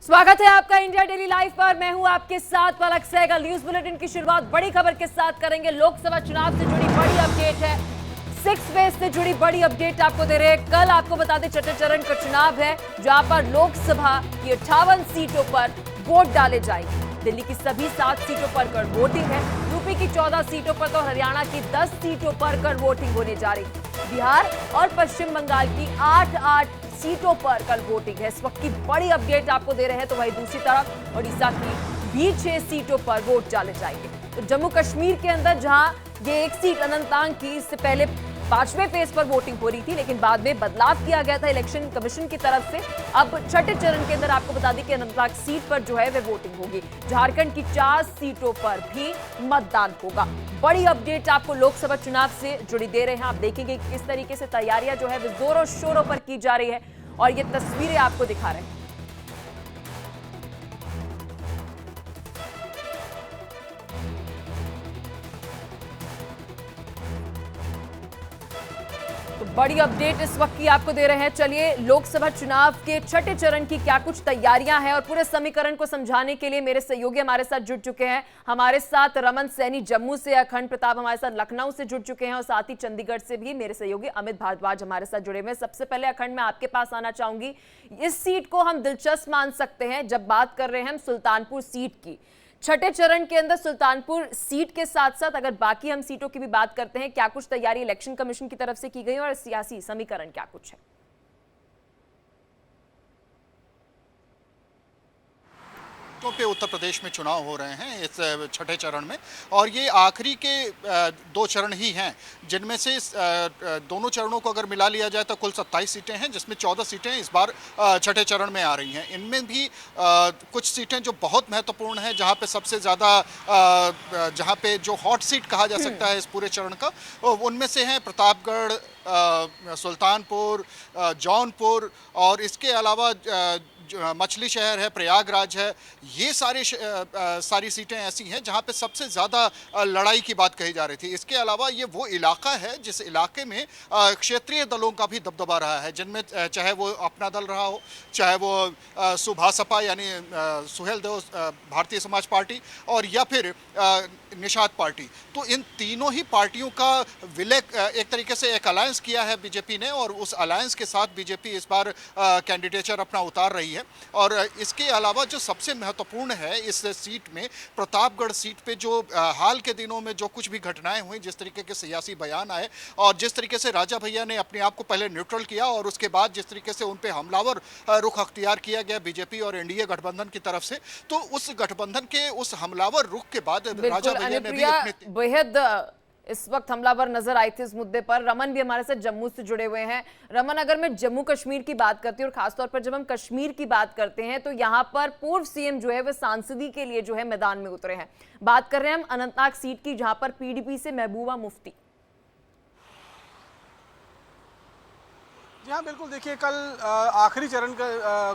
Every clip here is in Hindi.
स्वागत है आपका इंडिया डेली लाइव पर। मैं हूं आपके साथ पलक सहगल। न्यूज बुलेटिन की शुरुआत बड़ी खबर के साथ करेंगे। लोकसभा चुनाव से जुड़ी बड़ी अपडेट है। 6 फेज से जुड़ी बड़ी अपडेट आपको दे रहे हैं। कल आपको बता दें छठे चरण का चुनाव है, जहां पर लोकसभा की 58 सीटों पर वोट डाले जाएंगे। दिल्ली की सभी 7 सीटों पर कल वोटिंग है। यूपी की 14 सीटों पर तो हरियाणा की 10 सीटों पर कल वोटिंग होने जा रही है। बिहार और पश्चिम बंगाल की 8 सीटों पर कल वोटिंग है। इस वक्त की बड़ी अपडेट आपको दे रहे हैं। तो वहीं दूसरी तरफ ओडिशा की भी 6 सीटों पर वोट डाले जाएंगे। तो जम्मू कश्मीर के अंदर जहां ये एक सीट अनंतनाग की, इससे पहले 5वें फेज पर वोटिंग हो रही थी, लेकिन बाद में बदलाव किया गया था इलेक्शन कमीशन की तरफ से। अब छठे चरण के अंदर आपको बता दें कि अनंतनाग सीट पर जो है वह वोटिंग होगी। झारखंड की 4 सीटों पर भी मतदान होगा। बड़ी अपडेट आपको लोकसभा चुनाव से जुड़ी दे रहे हैं। आप देखेंगे कि किस तरीके से तैयारियां जो है वो जोरों शोरों पर की जा रही है और ये तस्वीरें आपको दिखा रहे हैं। तो बड़ी अपडेट इस वक्त की आपको दे रहे हैं। चलिए, लोकसभा चुनाव के छठे चरण की क्या कुछ तैयारियां हैं और पूरे समीकरण को समझाने के लिए मेरे सहयोगी हमारे साथ जुड़ चुके हैं। हमारे साथ रमन सैनी जम्मू से, अखंड प्रताप हमारे साथ लखनऊ से जुड़ चुके हैं और साथ ही चंडीगढ़ से भी मेरे सहयोगी अमित भारद्वाज हमारे साथ जुड़े हुए हैं। सबसे पहले अखंड, मैं आपके पास आना चाहूंगी। इस सीट को हम दिलचस्प मान सकते हैं जब बात कर रहे हैं हम सुल्तानपुर सीट की। छठे चरण के अंदर सुल्तानपुर सीट के साथ साथ अगर बाकी हम सीटों की भी बात करते हैं, क्या कुछ तैयारी इलेक्शन कमीशन की तरफ से की गई और सियासी समीकरण क्या कुछ है? पे उत्तर प्रदेश में चुनाव हो रहे हैं इस छठे चरण में, और ये आखिरी के 2 चरण ही हैं, जिनमें से दोनों चरणों को अगर मिला लिया जाए तो कुल 27 सीटें हैं, जिसमें 14 सीटें इस बार छठे चरण में आ रही हैं। इनमें भी कुछ सीटें जो बहुत महत्वपूर्ण हैं, जहां पे सबसे ज़्यादा जहां पे जो हॉट सीट कहा जा सकता है इस पूरे चरण का, उनमें से हैं प्रतापगढ़, सुल्तानपुर, जौनपुर, और इसके अलावा मछली शहर है, प्रयागराज है। ये सारी सीटें ऐसी हैं जहां पे सबसे ज़्यादा लड़ाई की बात कही जा रही थी। इसके अलावा ये वो इलाका है जिस इलाके में क्षेत्रीय दलों का भी दबदबा रहा है, जिनमें चाहे वो अपना दल रहा हो, चाहे वो सुभासपा यानी सुहेलदेव भारतीय समाज पार्टी, और या फिर निषाद पार्टी। तो इन तीनों ही पार्टियों का विलय एक तरीके से एक अलायंस किया है बीजेपी ने, और उस अलायंस के साथ बीजेपी इस बार कैंडिडेचर अपना उतार रही है। और इसके अलावा जो सबसे महत्वपूर्ण है इस सीट में, प्रतापगढ़ सीट पे जो हाल के दिनों में जो कुछ भी घटनाएं हुई, जिस तरीके के सियासी बयान आए और जिस तरीके से राजा भैया ने अपने आप को पहले न्यूट्रल किया और उसके बाद जिस तरीके से उन पे हमलावर रुख अख्तियार किया गया बीजेपी और एनडीए गठबंधन की तरफ से, तो उस गठबंधन के उस हमलावर रुख के बाद राजा भैया ने भी अपने बेहद इस वक्त हमलावर नजर आए थे इस मुद्दे पर। रमन भी हमारे साथ जम्मू से जुड़े हुए हैं। रमन, अगर मैं जम्मू कश्मीर की बात करती हूँ और खासतौर पर जब हम कश्मीर की बात करते हैं, तो यहाँ पर पूर्व सीएम जो है वह सांसदी के लिए जो है मैदान में उतरे हैं। बात कर रहे हैं हम अनंतनाग सीट की, जहां पर पीडीपी से महबूबा मुफ्ती। जी हाँ, बिल्कुल। देखिए, कल आखिरी चरण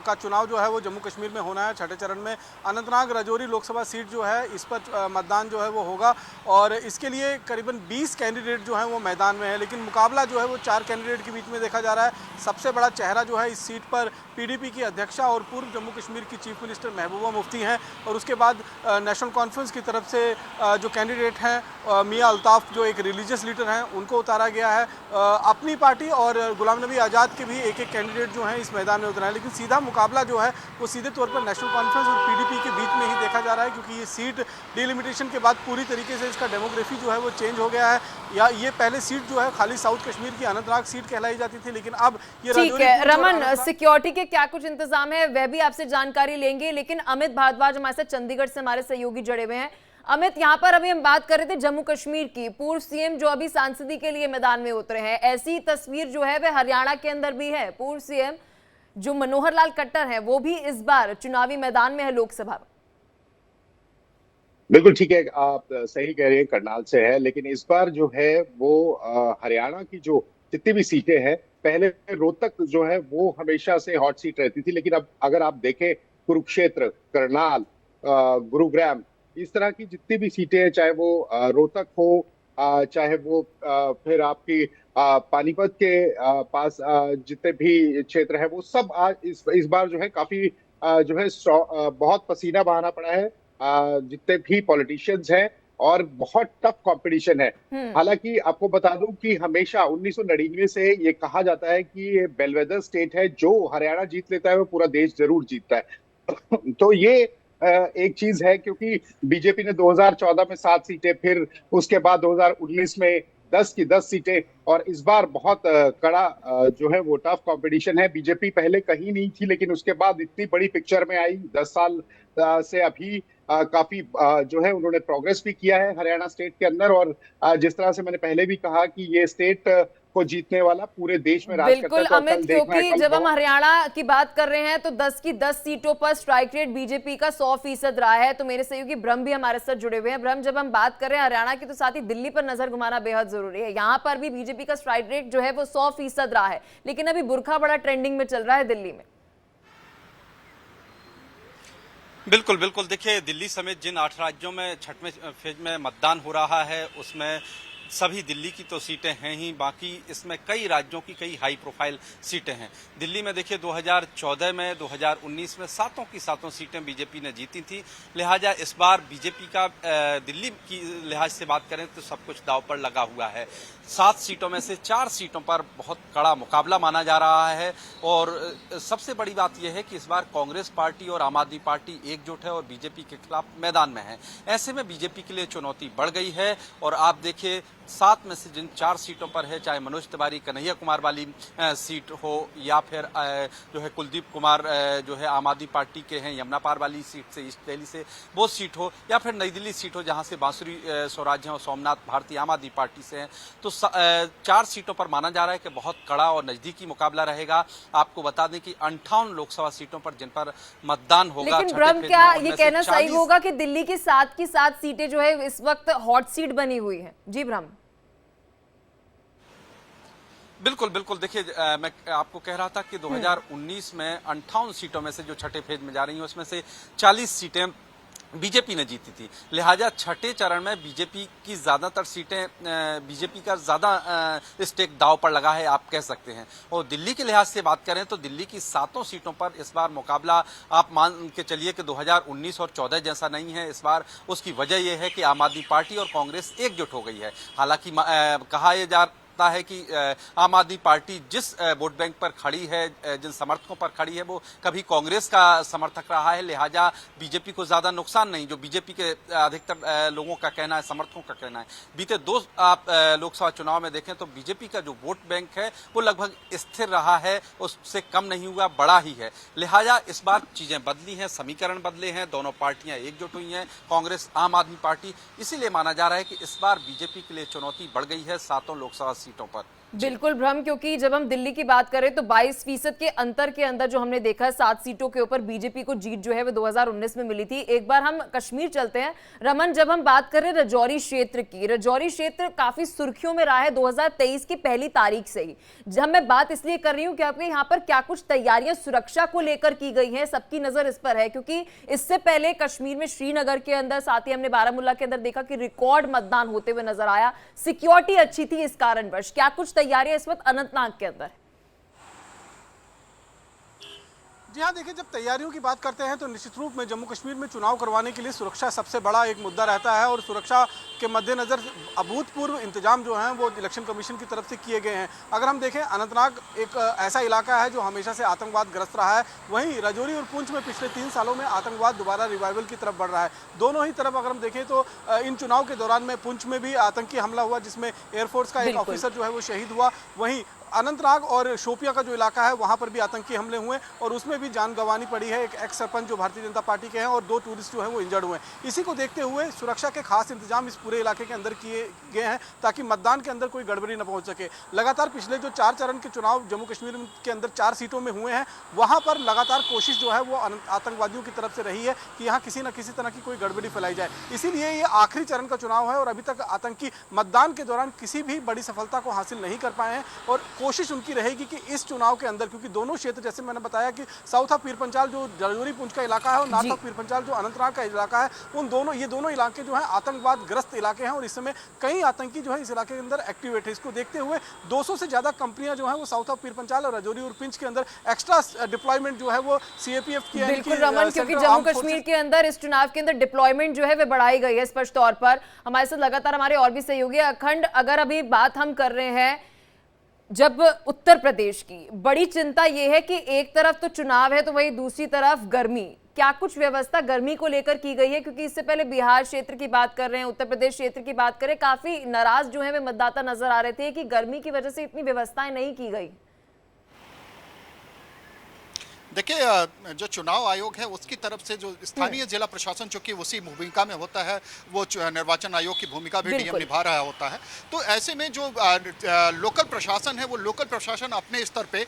का चुनाव जो है वो जम्मू कश्मीर में होना है। छठे चरण में अनंतनाग राजौरी लोकसभा सीट जो है, इस पर मतदान जो है वो होगा, और इसके लिए करीबन 20 कैंडिडेट जो हैं वो मैदान में है। लेकिन मुकाबला जो है वो 4 कैंडिडेट के बीच में देखा जा रहा है। सबसे बड़ा चेहरा जो है इस सीट पर पीडीपी की अध्यक्षा और पूर्व जम्मू कश्मीर की चीफ मिनिस्टर महबूबा मुफ्ती हैं, और उसके बाद नेशनल कॉन्फ्रेंस की तरफ से जो कैंडिडेट हैं मियां अल्ताफ़, जो एक रिलीजियस लीडर हैं, उनको उतारा गया है। अपनी पार्टी और गुलाम नबी आज़ाद के भी एक कैंडिडेट जो हैं इस मैदान में उतरा है। लेकिन सीधा मुकाबला जो है वो सीधे तौर पर नेशनल कॉन्फ्रेंस और पीडीपी के बीच में ही देखा जा रहा है, क्योंकि ये सीट डिलिमिटेशन के बाद पूरी तरीके से इसका डेमोग्राफी जो है वो चेंज हो गया है। या ये पहले सीट जो है खाली साउथ कश्मीर की अनंतनाग सीट कहलाई जाती थी, लेकिन अब ये ठीक है। रमन, सिक्योरिटी के क्या कुछ इंतजाम है वह भी आपसे जानकारी लेंगे, लेकिन अमित भारद्वाज हमारे साथ चंडीगढ़ से हमारे सहयोगी जुड़े हुए हैं। अमित, यहाँ पर अभी हम बात कर रहे थे जम्मू कश्मीर की। पूर्व सीएम जो अभी सांसदी के लिए मैदान में उतरे हैं, ऐसी तस्वीर जो है वह हरियाणा के अंदर भी है। पूर्व सीएम जो मनोहर लाल खट्टर हैं, वो भी इस बार चुनावी मैदान में है लोकसभा में। बिल्कुल ठीक है, आप सही कह रहे हैं, करनाल से है, लेकिन इस बार जो है वो हरियाणा की जो जितनी भी सीटें हैं, पहले रोहतक जो है वो हमेशा से हॉट सीट रहती थी, लेकिन अब अगर आप देखें कुरुक्षेत्र, करनाल, गुरुग्राम, इस तरह की जितनी भी सीटें हैं, चाहे वो रोहतक हो, चाहे वो फिर आपकी पानीपत के पास जितने भी क्षेत्र है, वो सब आज इस बार जो है काफी जो है बहुत पसीना बहाना पड़ा है जितने भी पॉलिटिशियंस हैं, और बहुत टफ कंपटीशन है। हालांकि आपको बता दूं कि हमेशा 1999 से ये कहा जाता है कि ये बेलवेदर स्टेट है, जो हरियाणा जीत लेता है वो पूरा देश जरूर जीतता है। तो ये एक चीज है, क्योंकि बीजेपी ने 2014 में 7 सीटें, फिर उसके बाद 2019 में 10 की 10 सीटें, और इस बार बहुत कड़ा जो है वो टफ कंपटीशन है। बीजेपी पहले कहीं नहीं थी, लेकिन उसके बाद इतनी बड़ी पिक्चर में आई 10 साल से अभी काफी जो है उन्होंने प्रोग्रेस भी किया है हरियाणा स्टेट के अंदर। और जिस तरह से मैंने पहले भी कहा कि ये स्टेट को जीतने वाला पूरे देश में राज करता बिल्कुल है। तो अमित, क्योंकि जब हम हरियाणा की बात कर रहे हैं तो 10 की 10 सीटों पर स्ट्राइक रेट बीजेपी का 100% रहा है। तो मेरे सहयोगी ब्रह्म भी हमारे साथ जुड़े हुए हैं। ब्रह्म, जब हम बात कर रहे हैं हरियाणा की तो साथ ही दिल्ली पर नजर घुमाना बेहद जरूरी है। यहाँ पर भी बीजेपी का स्ट्राइक रेट जो है वो 100% रहा है, लेकिन अभी बुरखा बड़ा ट्रेंडिंग में चल रहा है दिल्ली में। बिल्कुल बिल्कुल, देखिए दिल्ली समेत जिन 8 राज्यों में छठवें फेज में मतदान हो रहा है उसमें सभी दिल्ली की तो सीटें हैं ही, बाकी इसमें कई राज्यों की कई हाई प्रोफाइल सीटें हैं। दिल्ली में देखिए 2014 में 2019 में सातों की सातों सीटें बीजेपी ने जीती थी। लिहाजा इस बार बीजेपी का दिल्ली की लिहाज से बात करें तो सब कुछ दांव पर लगा हुआ है। 7 सीटों में से 4 सीटों पर बहुत कड़ा मुकाबला माना जा रहा है। और सबसे बड़ी बात यह है कि इस बार कांग्रेस पार्टी और आम आदमी पार्टी एकजुट है और बीजेपी के खिलाफ मैदान में है। ऐसे में बीजेपी के लिए चुनौती बढ़ गई है। और आप देखिए 7 में से जिन 4 सीटों पर है, चाहे मनोज तिवारी कन्हैया कुमार वाली सीट हो, या फिर जो है कुलदीप कुमार जो है आम आदमी पार्टी के हैं यमुना पार वाली सीट से, ईस्ट दिल्ली से वो सीट हो, या फिर नई दिल्ली सीट हो जहां से बांसुरी स्वराज हैं और सोमनाथ भारती आम आदमी पार्टी से हैं, तो 4 सीटों पर माना जा रहा है कि बहुत कड़ा और नजदीकी मुकाबला रहेगा। आपको बता दें कि 58 लोकसभा सीटों पर जिन पर मतदान होगा। लेकिन ब्रह्म, क्या ये कहना सही होगा कि दिल्ली की 7 की 7 सीटें जो है इस वक्त हॉट सीट बनी हुई है? जी ब्रह्म। बिल्कुल बिल्कुल, देखिए मैं आपको कह रहा था कि 2019 में 58 सीटों में से जो छठे फेज में जा रही हैं उसमें से 40 सीटें बीजेपी ने जीती थी। लिहाजा छठे चरण में बीजेपी की ज्यादातर सीटें, बीजेपी का ज्यादा स्टेक दांव पर लगा है आप कह सकते हैं। और दिल्ली के लिहाज से बात करें तो दिल्ली की 7 सीटों पर इस बार मुकाबला आप मान के चलिए कि 2019 और 14 जैसा नहीं है इस बार। उसकी वजह यह है कि आम आदमी पार्टी और कांग्रेस एकजुट हो गई है। हालांकि कहा यह जा है कि आम आदमी पार्टी जिस वोट बैंक पर खड़ी है, जिन समर्थकों पर खड़ी है, वो कभी कांग्रेस का समर्थक रहा है। लिहाजा बीजेपी को ज्यादा नुकसान नहीं, जो बीजेपी के अधिकतर लोगों का कहना है, समर्थकों का कहना है। बीते 2 आप लोकसभा चुनाव में देखें तो बीजेपी का जो वोट बैंक है वो लगभग स्थिर रहा है, उससे कम नहीं हुआ, बड़ा ही है। लिहाजा इस बार चीजें बदली हैं, समीकरण बदले हैं, दोनों पार्टियां एकजुट हुई हैं, कांग्रेस आम आदमी पार्टी। इसीलिए माना जा रहा है कि इस बार बीजेपी के लिए चुनौती बढ़ गई है 7 लोकसभा सीटों पर। बिल्कुल ब्रह्म, क्योंकि जब हम दिल्ली की बात करें तो 22% के अंतर के अंदर जो हमने देखा है 7 सीटों के ऊपर बीजेपी को जीत जो है वो 2019 में मिली थी। एक बार हम कश्मीर चलते हैं। रमन, जब हम बात करें रजौरी क्षेत्र की, रजौरी क्षेत्र काफी सुर्खियों में रहा है 2023 की पहली तारीख से ही। जब मैं बात इसलिए कर रही हूं कि आपके यहाँ पर क्या कुछ तैयारियां सुरक्षा को लेकर की गई हैं, सबकी नजर इस पर है, क्योंकि इससे पहले कश्मीर में श्रीनगर के अंदर, साथ ही हमने बारामूला के अंदर देखा कि रिकॉर्ड मतदान होते हुए नजर आया। सिक्योरिटी अच्छी थी इस कारणवश। क्या कुछ तैयारियां इस वक्त अनंतनाग के अंदर? जी हाँ, देखिए, जब तैयारियों की बात करते हैं तो निश्चित रूप में जम्मू कश्मीर में चुनाव करवाने के लिए सुरक्षा सबसे बड़ा एक मुद्दा रहता है। और सुरक्षा के मद्देनज़र अभूतपूर्व इंतजाम जो हैं वो इलेक्शन कमीशन की तरफ से किए गए हैं। अगर हम देखें, अनंतनाग एक ऐसा इलाका है जो हमेशा से आतंकवाद ग्रस्त रहा है। वहीं राजौरी और पुंछ में पिछले 3 सालों में आतंकवाद दोबारा रिवाइवल की तरफ बढ़ रहा है। दोनों ही तरफ अगर हम देखें तो इन चुनाव के दौरान में पुंछ में भी आतंकी हमला हुआ जिसमें एयरफोर्स का एक ऑफिसर जो है वो शहीद हुआ। वहीं अनंतनाग और शोपिया का जो इलाका है वहां पर भी आतंकी हमले हुए और उसमें भी जान गंवानी पड़ी है। एक एक्स सरपंच जो भारतीय जनता पार्टी के हैं और 2 टूरिस्ट जो हैं वो इंजर्ड हुए हैं। इसी को देखते हुए सुरक्षा के खास इंतजाम इस पूरे इलाके के अंदर किए गए हैं ताकि मतदान के अंदर कोई गड़बड़ी न पहुंच सके। लगातार पिछले जो 4 चरण के चुनाव जम्मू कश्मीर के अंदर 4 सीटों में हुए हैं, वहां पर लगातार कोशिश जो है वो आतंकवादियों की तरफ से रही है कि यहाँ किसी न किसी तरह की कोई गड़बड़ी फैलाई जाए। इसीलिए ये आखिरी चरण का चुनाव है और अभी तक आतंकी मतदान के दौरान किसी भी बड़ी सफलता को हासिल नहीं कर पाए हैं। और कोशिश उनकी रहेगी कि इस चुनाव के अंदर, क्योंकि दोनों क्षेत्र जैसे मैंने बताया कि साउथ ऑफ पीर पंचाल जो राजौरी पुंछ का इलाका है और नॉर्थ ऑफ पीर पंचाल जो अनंतनाग का इलाका है, ये दोनों इलाके जो है आतंकवाद ग्रस्त इलाके हैं और इस समय कई आतंकी जो है इस इलाके के अंदर एक्टिवेट है। इसको देखते हुए 200 से ज्यादा कंपनियां जो है वो साउथ ऑफ पीर पंचाल और राजौरी और पिंच के अंदर एक्स्ट्रा डिप्लॉयमेंट जो है वो सीएपीएफ की, बिल्कुल रमन, क्योंकि जम्मू कश्मीर के अंदर इस चुनाव के अंदर डिप्लॉयमेंट जो है वह बढ़ाई गई है स्पष्ट तौर पर। हमारे साथ लगातार हमारे और भी सहयोगी अखंड, अगर अभी बात हम कर रहे हैं जब उत्तर प्रदेश की, बड़ी चिंता यह है कि एक तरफ तो चुनाव है तो वही दूसरी तरफ गर्मी, क्या कुछ व्यवस्था गर्मी को लेकर की गई है? क्योंकि इससे पहले बिहार क्षेत्र की बात कर रहे हैं, उत्तर प्रदेश क्षेत्र की बात करें, काफी नाराज जो है वे मतदाता नजर आ रहे थे कि गर्मी की वजह से इतनी व्यवस्थाएं नहीं की गई। देखिए, जो चुनाव आयोग है उसकी तरफ से जो स्थानीय जिला प्रशासन चूंकि उसी भूमिका में होता है, वो निर्वाचन आयोग की भूमिका भी डीएम निभा रहा होता है, तो ऐसे में जो लोकल प्रशासन है वो लोकल प्रशासन अपने स्तर पे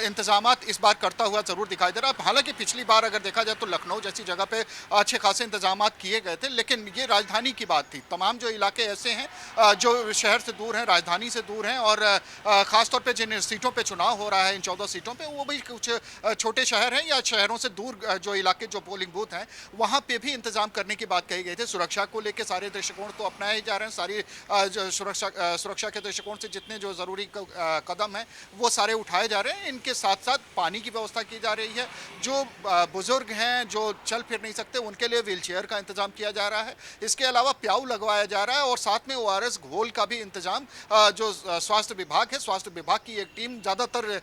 इंतजामात इस बार करता हुआ जरूर दिखाई दे रहा है। हालांकि पिछली बार अगर देखा जाए तो लखनऊ जैसी जगह पे अच्छे खासे इंतजामात किए गए थे, लेकिन ये राजधानी की बात थी। तमाम जो इलाके ऐसे हैं जो शहर से दूर हैं, राजधानी से दूर हैं, और खासतौर पर जिन सीटों पर चुनाव हो रहा है, इन 14 सीटों पर, वो भी कुछ छोटे शहर हैं या शहरों से दूर जो इलाके, जो पोलिंग बूथ हैं, वहां पे भी इंतजाम करने की बात कही गई थी। सुरक्षा को लेकर सारे दृष्टिकोण तो अपनाए जा रहे हैं, सारी जो सुरक्षा के दृष्टिकोण से जितने जो जरूरी कदम हैं वो सारे उठाए जा रहे हैं। इनके साथ साथ पानी की व्यवस्था की जा रही है। जो बुजुर्ग हैं, जो चल फिर नहीं सकते, उनके लिए व्हील चेयर का इंतजाम किया जा रहा है। इसके अलावा प्याऊ लगवाया जा रहा है और साथ में ORS घोल का भी इंतजाम जो स्वास्थ्य विभाग है, स्वास्थ्य विभाग की एक टीम ज्यादातर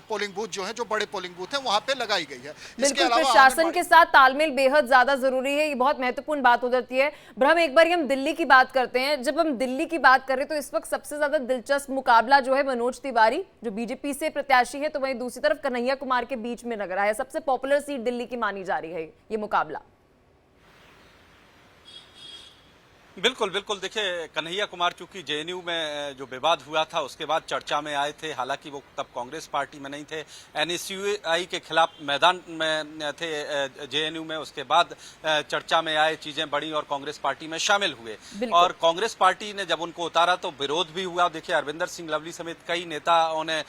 पोलिंग बूथ जो है, जो बड़े पोलिंग बूथ है, वहां पे लगाई गई है। बिल्कुल, प्रशासन के साथ तालमेल बेहद ज्यादा जरूरी है, ये बहुत महत्वपूर्ण बात हो जाती है। ब्रह्म, एक बार हम दिल्ली की बात करते हैं। जब हम दिल्ली की बात करें तो इस वक्त सबसे ज्यादा दिलचस्प मुकाबला जो है मनोज तिवारी जो बीजेपी से प्रत्याशी है, तो वहीं दूसरी तरफ कन्हैया कुमार के बीच में लग रहा है। सबसे पॉपुलर सीट दिल्ली की मानी जा रही है ये मुकाबला। बिल्कुल बिल्कुल, देखिए कन्हैया कुमार चूंकि जेएनयू में जो विवाद हुआ था उसके बाद चर्चा में आए थे। हालांकि वो तब कांग्रेस पार्टी में नहीं थे, एनएसयूआई के खिलाफ मैदान में थे जेएनयू में। उसके बाद चर्चा में आए, चीजें बढ़ी और कांग्रेस पार्टी में शामिल हुए। और कांग्रेस पार्टी ने जब उनको उतारा तो विरोध भी हुआ। देखिए अरविंदर सिंह लवली समेत कई नेताओं ने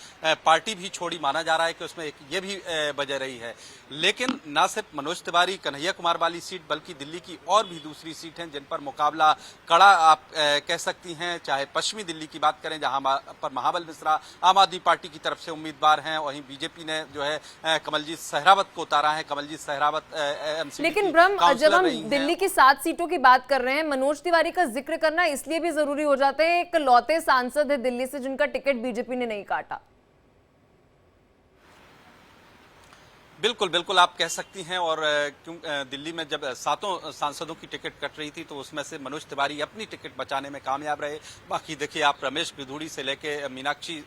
पार्टी भी छोड़ी। माना जा रहा है कि उसमें एक ये भी वजह रही है। लेकिन न सिर्फ मनोज तिवारी कन्हैया कुमार वाली सीट, बल्कि दिल्ली की और भी दूसरी सीट हैं जिन पर मुकाबला कड़ा आप कह सकती हैं। चाहे पश्चिमी दिल्ली की बात करें, जहां पर महाबल मिश्रा आम आदमी पार्टी की तरफ से उम्मीदवार हैं, वहीं बीजेपी ने जो है कमलजीत सहरावत को उतारा है। कमलजीत सहरावत लेकिन ब्रह्म, जब हम दिल्ली की 7 सीटों की बात कर रहे हैं, मनोज तिवारी का जिक्र करना इसलिए भी जरूरी हो जाता है, एक लौते सांसद है दिल्ली से जिनका टिकट बीजेपी ने नहीं काटा। बिल्कुल बिल्कुल, आप कह सकती हैं। और क्यों दिल्ली में जब 7 सांसदों की टिकट कट रही थी तो उसमें से मनोज तिवारी अपनी टिकट बचाने में कामयाब रहे। बाकी देखिए आप रमेश पिधूड़ी से लेके मीनाक्षी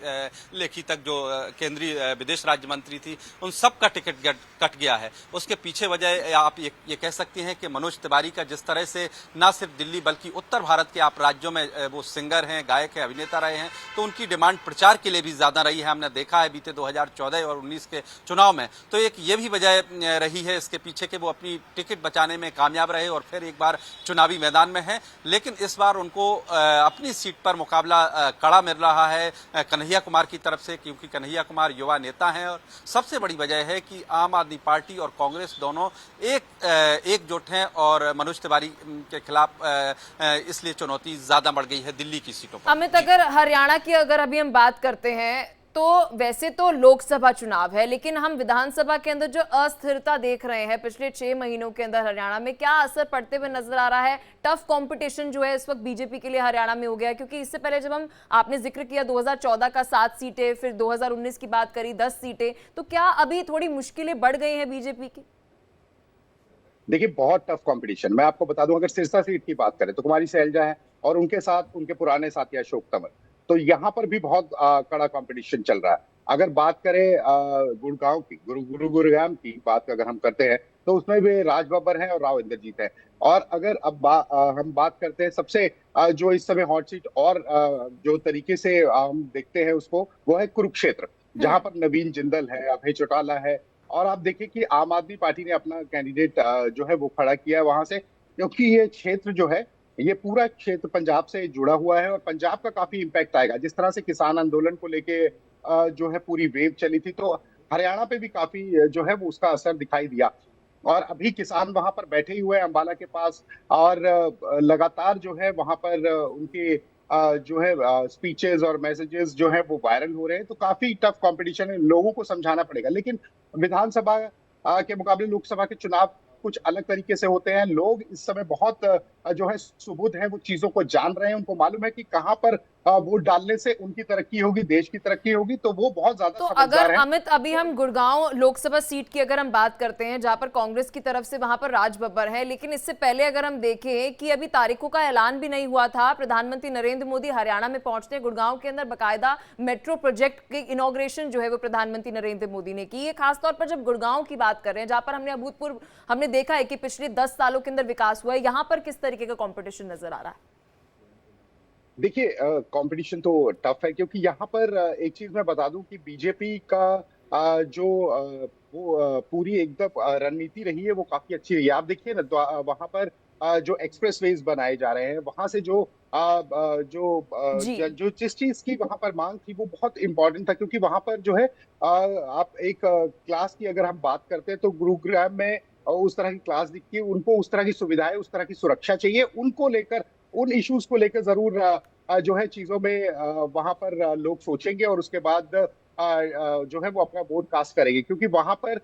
लेखी तक जो केंद्रीय विदेश राज्य मंत्री थी, उन सब का टिकट कट गया है। उसके पीछे वजह आप ये कह सकती हैं कि मनोज तिवारी का जिस तरह से न सिर्फ दिल्ली बल्कि उत्तर भारत के आप राज्यों में वो सिंगर हैं, गायक हैं, अभिनेता रहे हैं, तो उनकी डिमांड प्रचार के लिए भी ज्यादा रही है। हमने देखा है बीते 2014 और 19 के चुनाव में। तो एक ये भी वजह रही है इसके पीछे कि वो अपनी टिकट बचाने में कामयाब रहे और फिर एक बार चुनावी मैदान में है। लेकिन इस बार उनको अपनी सीट पर मुकाबला कड़ा मिल रहा है कन्हैया कुमार की तरफ से, क्योंकि कन्हैया कुमार युवा नेता हैं। और सबसे बड़ी वजह है कि आम आदमी पार्टी और कांग्रेस दोनों एकजुट हैं और मनोज तिवारी के खिलाफ इसलिए चुनौती ज्यादा बढ़ गई है दिल्ली की सीटों पर। अमित, अगर हरियाणा की अगर अभी हम बात करते हैं तो वैसे तो लोकसभा चुनाव है, लेकिन हम विधानसभा के अंदर जो अस्थिरता देख रहे हैं पिछले 6 महीनों के अंदर हरियाणा में, क्या असर पड़ते हुए नजर आ रहा है? टफ कंपटीशन जो है इस वक्त बीजेपी के लिए हरियाणा में हो गया, क्योंकि इससे पहले जब आपने जिक्र किया 2014 का 7 सीटें, फिर 2019 की बात करी 10 सीटें, तो क्या अभी थोड़ी मुश्किलें बढ़ गई हैं बीजेपी की? देखिए बहुत टफ कंपटीशन। मैं आपको बता दूं, अगर सिरसा सीट की बात करें तो कुमारी सैलजा है और उनके साथ उनके पुराने साथी अशोक तंवर, तो यहाँ पर भी बहुत कड़ा कंपटीशन चल रहा है। अगर बात करें गुड़गांव की, गुरुग्राम की बात अगर हम करते हैं तो उसमें भी राज बब्बर है और राव इंद्रजीत है। और अगर अब हम बात करते हैं सबसे जो इस समय हॉट सीट और जो तरीके से हम देखते हैं उसको, वो है कुरुक्षेत्र, जहां पर नवीन जिंदल है, अभय चौटाला है। और आप देखिए कि आम आदमी पार्टी ने अपना कैंडिडेट जो है वो खड़ा किया है वहां से, क्योंकि ये क्षेत्र जो है, ये पूरा क्षेत्र पंजाब से जुड़ा हुआ है और पंजाब का काफी इम्पैक्ट आएगा। जिस तरह से किसान आंदोलन को लेके जो है पूरी वेव चली थी, तो हरियाणा पे भी काफी जो है वो उसका असर दिखाई दिया। और अभी किसान वहां पर बैठे ही हुए हैं अंबाला के पास, और लगातार जो है वहां पर उनके जो है स्पीचेस और मैसेजेस जो है वो वायरल हो रहे हैं। तो काफी टफ कंपटीशन है, लोगों को समझाना पड़ेगा। लेकिन विधानसभा के मुकाबले लोकसभा के चुनाव कुछ अलग तरीके से होते हैं। लोग इस समय बहुत जो है सुबुध है, वो चीजों को जान रहे हैं। उनको मालूम है कि कहां पर वोट डालने से उनकी तरक्की होगी, देश की तरक्की होगी। तो वो बहुत ज्यादा तो समझदार अगर हैं। अमित, अभी हम गुड़गांव लोकसभा सीट की अगर हम बात करते हैं, जहां पर कांग्रेस की तरफ से वहां पर राज बब्बर है, लेकिन इससे पहले अगर हम देखें कि अभी तारीखों का ऐलान भी नहीं हुआ था, प्रधानमंत्री नरेंद्र मोदी हरियाणा में पहुंचते हैं, गुड़गांव के अंदर बाकायदा मेट्रो प्रोजेक्ट की इनॉग्रेशन जो है वो प्रधानमंत्री नरेंद्र मोदी ने की है। खासतौर पर जब गुड़गांव की बात कर रहे हैं, जहां पर हमने अभूतपूर्व हमने देखा है कि पिछले 10 सालों के अंदर विकास हुआ है, यहां पर किस तरीके का कॉम्पिटिशन नजर आ रहा है? देखिए, कंपटीशन तो टफ है, क्योंकि यहाँ पर एक चीज मैं बता दूं कि बीजेपी का जो वो पूरी एकदम रणनीति रही है वो काफी अच्छी रही है। आप देखिए ना, वहां पर जो एक्सप्रेसवेज बनाए जा रहे हैं, वहां से जो जी। जो जिस चीज की वहां पर मांग थी वो बहुत इंपॉर्टेंट था, क्योंकि वहां पर जो है आप एक क्लास की अगर हम बात करते हैं तो गुरुग्राम में उस तरह की क्लास दिखती है। उनको उस तरह की सुविधाएं, उस तरह की सुरक्षा चाहिए। उनको लेकर, उन इश्यूज को लेकर जरूर जो है चीजों में वहां पर लोग सोचेंगे, और उसके बाद जो है वो अपना वोट कास्ट करेंगे। क्योंकि वहां पर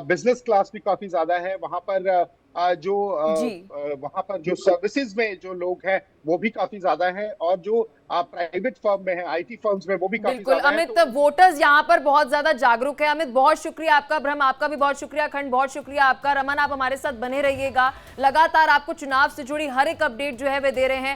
बिजनेस क्लास भी काफी ज्यादा है। वहां पर जी, वहां पर जो सर्विसेज में जो लोग हैं वो भी काफी ज्यादा है, और जो प्राइवेट फर्म में है, आईटी फर्म्स में, वो भी काफी बिल्कुल ज्यादा है। अमित, वोटर्स यहाँ पर बहुत ज्यादा जागरूक है। अमित, बहुत शुक्रिया आपका। ब्रह्म, आपका भी बहुत शुक्रिया। खंड, बहुत शुक्रिया आपका। रमन, आप हमारे साथ बने रहिएगा, लगातार आपको चुनाव से जुड़ी हर एक अपडेट जो है वे दे रहे हैं।